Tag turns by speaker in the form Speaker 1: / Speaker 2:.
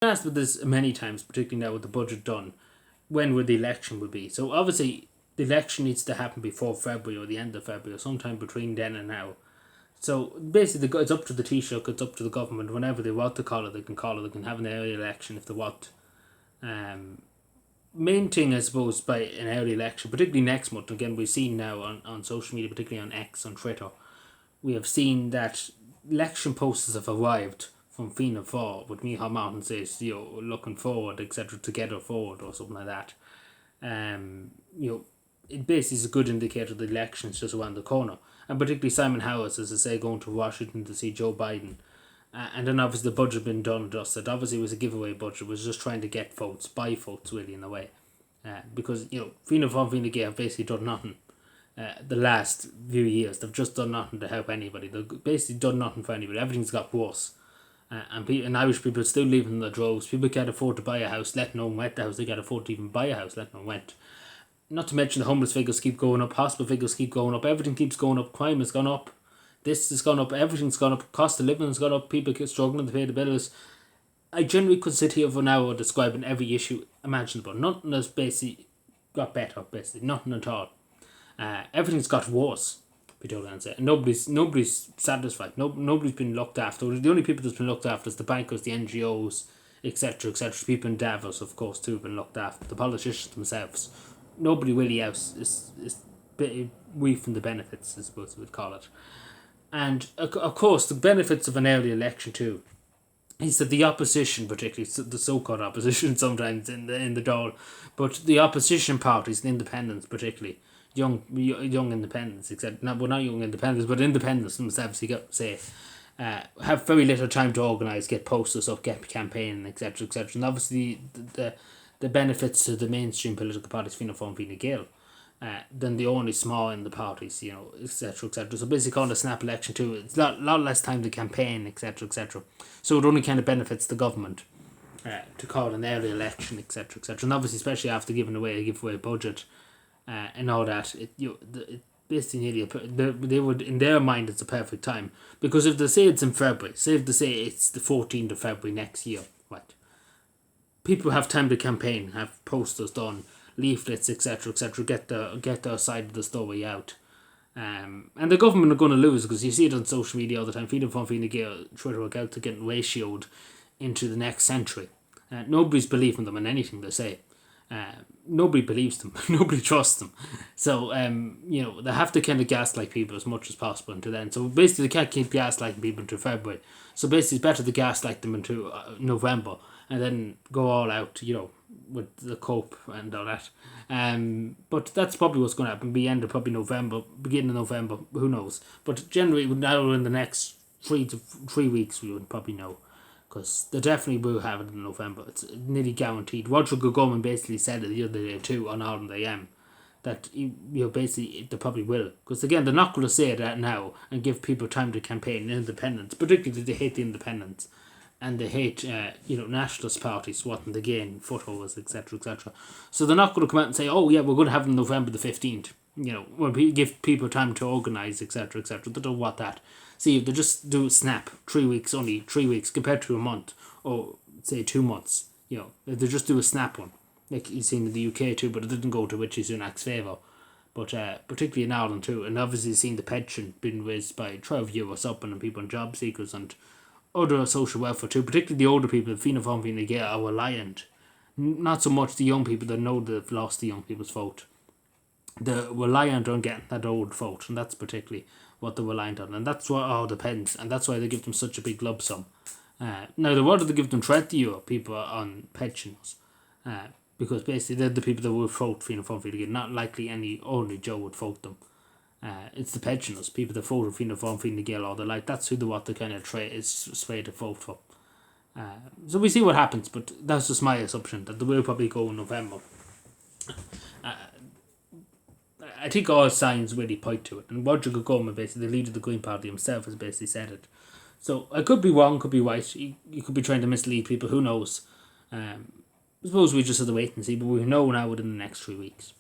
Speaker 1: asked about this many times, particularly now with the budget done, when would the election would be. So obviously the election needs to happen before February or the end of February or sometime between then and now. So basically it's up to the Taoiseach, it's up to the government, whenever they want to call it, they can call it, they can have an early election if they want. Main thing, I suppose, by an early election, particularly next month, again, we've seen now on social media, particularly on X, on Twitter, we have seen that election posters have arrived from Fianna Fáil with Micheál Martin says, looking forward, etc., together forward or something like that. It basically is a good indicator the election's just around the corner. And particularly Simon Howes, as I say, going to Washington to see Joe Biden. And then obviously the budget been done and dusted. Obviously it was a giveaway budget. It was just trying to get votes, buy votes really in a way. Because, Fianna Fáil and Fine Gael have basically done nothing the last few years. They've just done nothing to help anybody. They've basically done nothing for anybody. Everything's got worse. And Irish people are still leaving in the droves. People can't afford to buy a house, let alone rent the house. They can't afford to even buy a house, let alone rent. Not to mention the homeless figures keep going up, hospital figures keep going up, everything keeps going up, crime has gone up, this has gone up, everything's gone up, cost of living has gone up, people keep struggling to pay the bills. I generally could sit here for an hour describing every issue imaginable. Nothing has basically got better, basically, nothing at all. Everything's got worse, if you don't answer. And nobody's satisfied, nobody's been looked after. The only people that's been looked after is the bankers, the NGOs, etc., etc. People in Davos, of course, too, have been looked after, the politicians themselves. Nobody really else is reaping the benefits, I suppose we would call it. And of course, the benefits of an early election too is that the opposition, particularly the so-called opposition, sometimes in the Dáil, but the opposition parties, the independents, particularly young independents, except not young independents, but independents themselves, you got to say, have very little time to organise, get posters up, get campaigning, etc., etc. And obviously the benefits to the mainstream political parties, Fianna Fáil and Fine Gael, than the only small in the parties, etc., etc. So basically on the snap election too, it's a lot less time to campaign, etc., etc. So it only kind of benefits the government to call an early election, etc., etc. And obviously, especially after giving away a giveaway budget and all that, it basically nearly they would, in their mind, it's a perfect time, because if they say it's in February, say if they say it's the 14th of February next year, right? People have time to campaign, have posters done, leaflets, etc., etc. Get their side of the story out, and the government are going to lose, because you see it on social media all the time. Fianna Fáil, Fine Gael, Twitter are out to getting ratioed into the next century. Nobody's believing them in anything they say. Nobody believes them. Nobody trusts them. So they have to kind of gaslight people as much as possible until then. So basically they can't keep gaslighting people until February. So basically it's better to gaslight them until November, and then go all out, with the cope and all that. But that's probably what's going to happen. Be end of probably November, beginning of November, who knows. But generally, now in the next 3 weeks, we would probably know. Because they definitely will have it in November. It's nearly guaranteed. Roger Gorman basically said it the other day too on Ireland AM, that basically they probably will. Because again, they're not going to say that now and give people time to campaign independence. Particularly they hate the independents. And they hate, nationalist parties wanting to gain footholds, etc., etc. So they're not going to come out and say, oh yeah, we're going to have it on November the 15th. When we give people time to organise, etc., etc. They don't want that. See, if they just do a snap, 3 weeks, only 3 weeks, compared to a month, or say 2 months, if they just do a snap one, like you've seen in the UK too, but it didn't go to Richie Sunak's favour. But particularly in Ireland too, and obviously seen the pension being raised by €12 up, and people on job seekers and other social welfare too, particularly the older people, Fianna Fáil and Fine Gael, are reliant. Not so much the young people that know they've lost the young people's vote. They're reliant on getting that old vote, and that's particularly what they're reliant on, and that's what all depends, and that's why they give them such a big lump sum. Now, they wanted to give them €20 people on pensions, because basically they're the people that would vote Fianna Fáil and Fine Gael. Not likely only Joe would vote them. It's the pensioners, people that voted Fianna Fáil and Fine Gael, or the like. That's who they want to kind of sway to vote for. So we see what happens, but that's just my assumption that they will probably go in November. I think all signs really point to it, and Roger Gorman, basically the leader of the Green Party himself, has basically said it. So I could be wrong, could be right. He could be trying to mislead people. Who knows? I suppose we just have to wait and see, but we know now within the next 3 weeks.